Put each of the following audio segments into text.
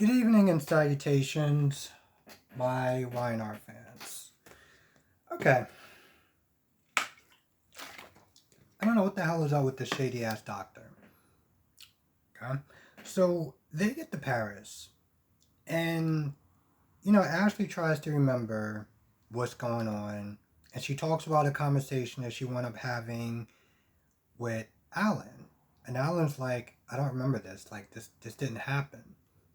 Good evening and salutations, my YNR fans. Okay, I don't know what the hell is up with this shady ass doctor. Okay, so they get to Paris, and Ashley tries to remember what's going on, and she talks about a conversation that she wound up having with Alan, and Alan's like, "I don't remember this. Like this didn't happen."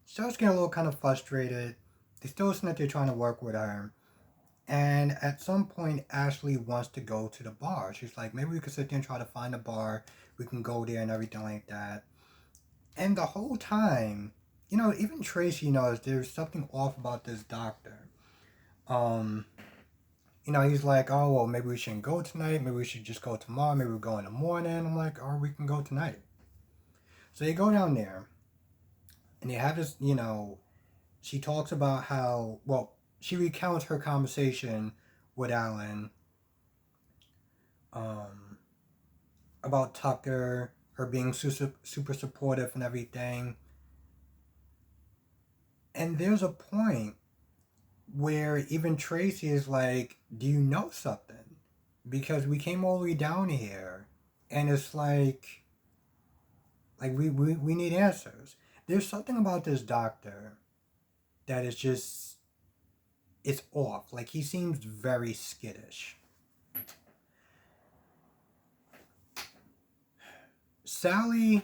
She starts getting a little kind of frustrated. They still seem like they're trying to work with her. And at some point, Ashley wants to go to the bar. She's like, maybe we could sit there and try to find a bar. We can go there and everything like that. And the whole time, even Tracy knows there's something off about this doctor. Um, he's like, oh, well, maybe we shouldn't go tonight. Maybe we should just go tomorrow. Maybe we'll go in the morning. I'm like, or we can go tonight. So they go down there and they have this, she talks about how, well, she recounts her conversation with Alan um, about Tucker, her being super supportive and everything. And there's a point where even Tracy is like, do you know something? Because we came all the way down here and it's like we need answers. There's something about this doctor that is just, it's off. Like he seems very skittish. Sally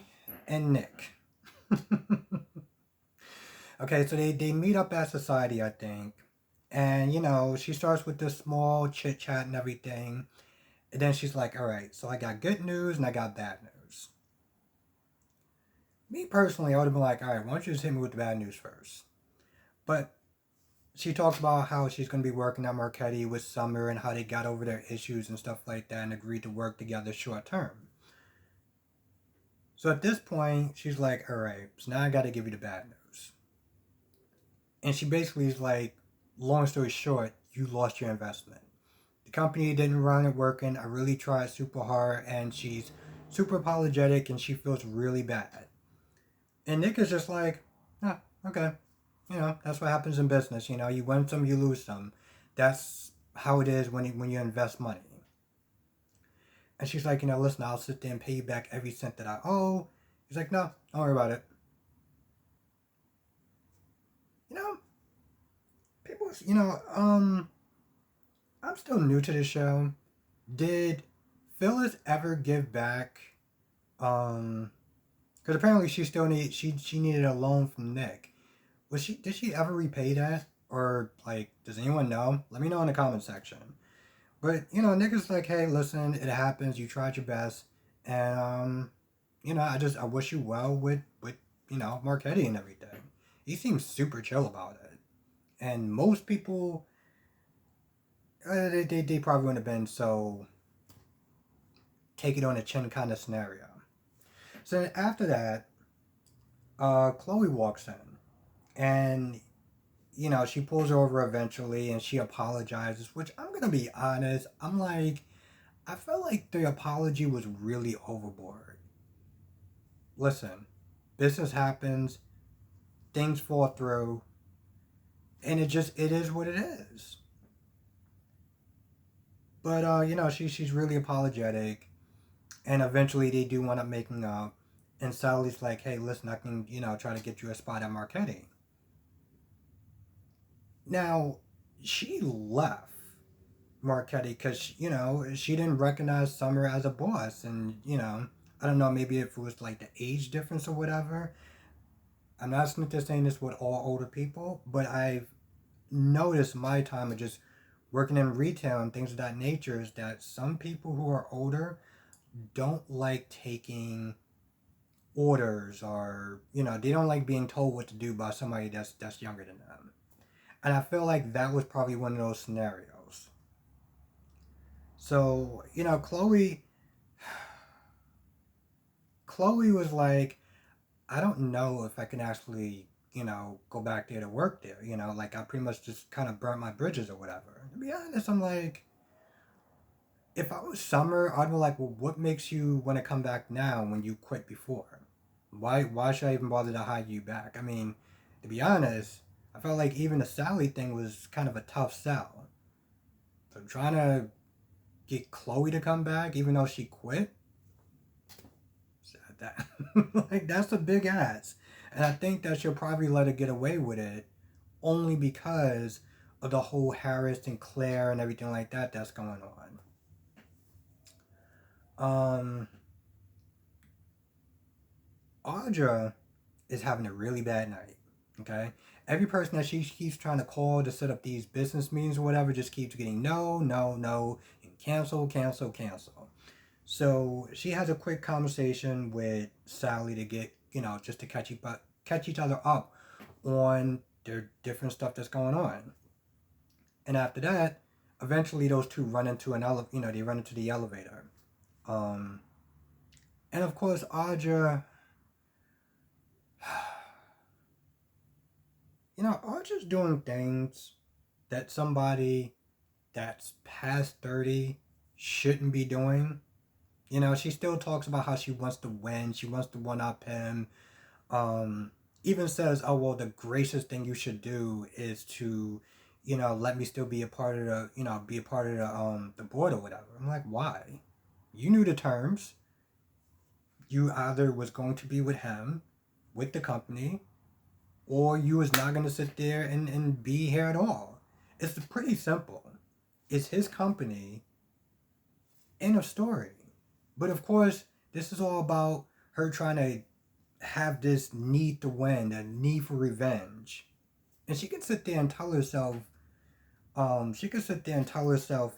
and Nick. Okay, so they meet up at society, I think. And, she starts with this small chit chat and everything. And then she's like, all right, so I got good news and I got bad news. Me personally, I would have been like, all right, why don't you just hit me with the bad news first? But she talks about how she's going to be working at Marquetti with Summer and how they got over their issues and stuff like that and agreed to work together short term. So at this point, she's like, all right, so now I got to give you the bad news. And she basically is like, long story short, you lost your investment. The company didn't run it working. I really tried super hard, and she's super apologetic, and she feels really bad. And Nick is just like, ah, okay. That's what happens in business. You win some, you lose some. That's how it is when you invest money. And she's like, listen, I'll sit there and pay you back every cent that I owe. He's like, no, don't worry about it. You know, people, I'm still new to the show. Did Phyllis ever give back? Because apparently she needed a loan from Nick. Did she ever repay that? Or like, does anyone know? Let me know in the comment section. But Nick is like, hey, listen, it happens. You tried your best, and I wish you well with Marquetti and everything. He seems super chill about it, and most people they probably wouldn't have been so take it on the chin kind of scenario. So after that, Chloe walks in, and she pulls her over eventually, and she apologizes. Which I'm gonna be honest, I'm like, I felt like the apology was really overboard. Listen, business happens, things fall through, and it is what it is. But she's really apologetic, and eventually they do wind up making up. And Sally's like, hey, listen, I can try to get you a spot at Marquetti. Now, she left Marquetti because she didn't recognize Summer as a boss, and I don't know, maybe if it was like the age difference or whatever. I'm not saying this with all older people, but I've noticed my time of just working in retail and things of that nature is that some people who are older don't like taking orders, or they don't like being told what to do by somebody that's younger than them. And I feel like that was probably one of those scenarios. So Chloe was like, I don't know if I can actually go back there to work there. Like I pretty much just kind of burnt my bridges or whatever. To be honest, I'm like, if I was Summer, I'd be like, well, what makes you want to come back now when you quit before? Why should I even bother to hire you back? I mean, To be honest, I felt like even the Sally thing was kind of a tough sell. So trying to get Chloe to come back, even though she quit, that like that's a big ass. And I think that she'll probably let her get away with it only because of the whole Harris and Claire and everything like that that's going on. Audra is having a really bad night. Okay, every person that she keeps trying to call to set up these business meetings or whatever just keeps getting no, no, no, and cancel, cancel, cancel. So she has a quick conversation with Sally to get, just to catch each other up on their different stuff that's going on. And after that, eventually those two run into they run into the elevator. Um, and of course, Audra, Audra's doing things that somebody that's past 30 shouldn't be doing. She still talks about how she wants to win, she wants to one up him. Um, Even says, "Oh well, the gracious thing you should do is to, let me still be a part of the board or whatever." I'm like, why? You knew the terms. You either was going to be with him, with the company, or you was not going to sit there and be here at all. It's pretty simple. It's his company. End of story. But of course, this is all about her trying to have this need to win, a need for revenge. And she can sit there and tell herself,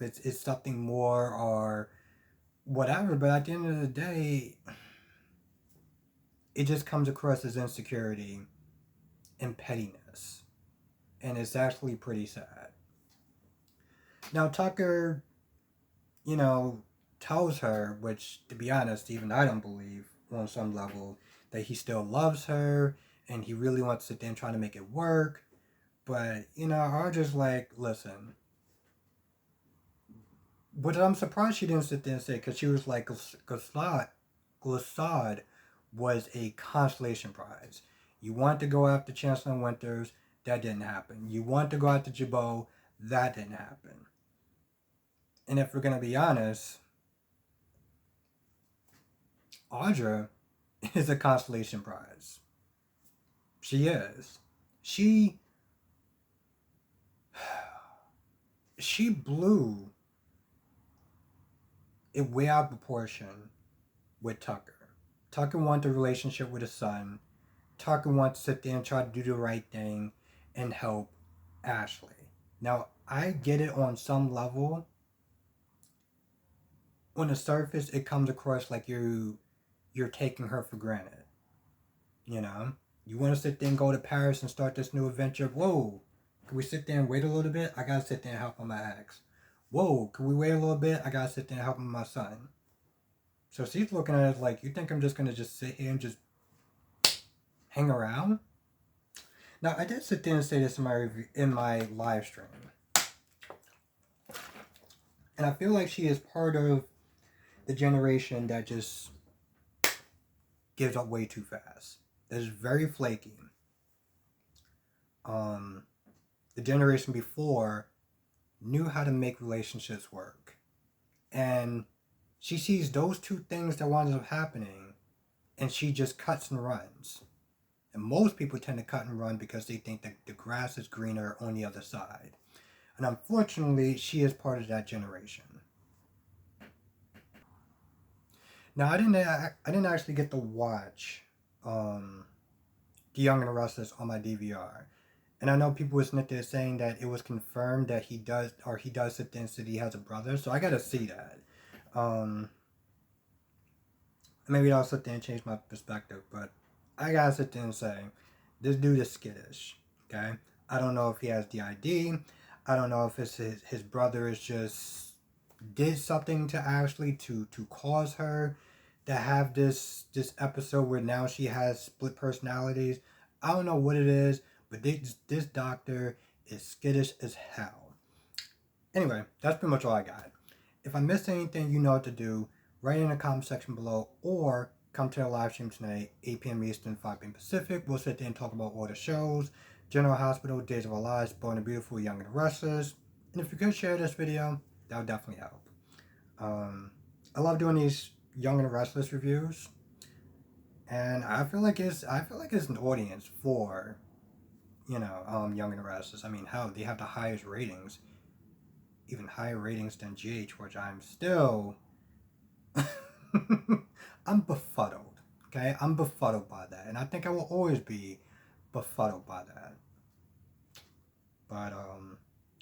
it's something more or whatever, but at the end of the day, it just comes across as insecurity and pettiness. And it's actually pretty sad. Now Tucker, you know, tells her, which to be honest, even I don't believe on some level, that he still loves her and he really wants to sit there and try to make it work. But, I'm just like, listen. But I'm surprised she didn't sit there and say, because she was like, Glissade was a consolation prize. You want to go after Chancellor Winters, that didn't happen. You want to go after Jabot, that didn't happen. And if we're going to be honest, Audra is a consolation prize. She is. She she blew it way out of proportion with Tucker. Tucker wanted a relationship with his son. Tucker wants to sit there and try to do the right thing and help Ashley. Now, I get it on some level. On the surface, it comes across like you're taking her for granted. You know? You want to sit there and go to Paris and start this new adventure. Whoa, can we sit there and wait a little bit? I gotta sit there and help on my ex. Whoa, can we wait a little bit? I gotta sit there and help on my son. So she's looking at it like, you think I'm just gonna just sit here and just hang around? Now, I did sit there and say this in my live stream, and I feel like she is part of the generation that just gives up way too fast. That is very flaky. The generation before knew how to make relationships work, and she sees those two things that winds up happening, and she just cuts and runs. And most people tend to cut and run because they think that the grass is greener on the other side. And unfortunately, she is part of that generation. Now, I didn't actually get to watch The Young and the Restless on my DVR. And I know people was sitting there saying that it was confirmed that he does sit there and say he has a brother. So I gotta see that. Maybe I'll sit there and change my perspective, but I gotta sit there and say, this dude is skittish. Okay, I don't know if he has the ID. I don't know if it's his brother is just did something to Ashley to cause her to have this episode where now she has split personalities. I don't know what it is, but this doctor is skittish as hell. Anyway, that's pretty much all I got. If I missed anything, you know what to do. Write in the comment section below, or come to the live stream tonight, 8 p.m. Eastern, 5 p.m. Pacific. We'll sit there and talk about all the shows. General Hospital, Days of Our Lives, Born and Beautiful, Young and the Restless. And if you could share this video, that would definitely help. I love doing these Young and the Restless reviews. And I feel like it's an audience for, Young and the Restless. I mean, hell, they have the highest ratings, even higher ratings than GH, which I'm still, I'm befuddled. Okay, I'm befuddled by that, and I think I will always be befuddled by that. But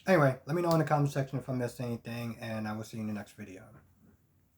anyway, let me know in the comment section if I missed anything, and I will see you in the next video.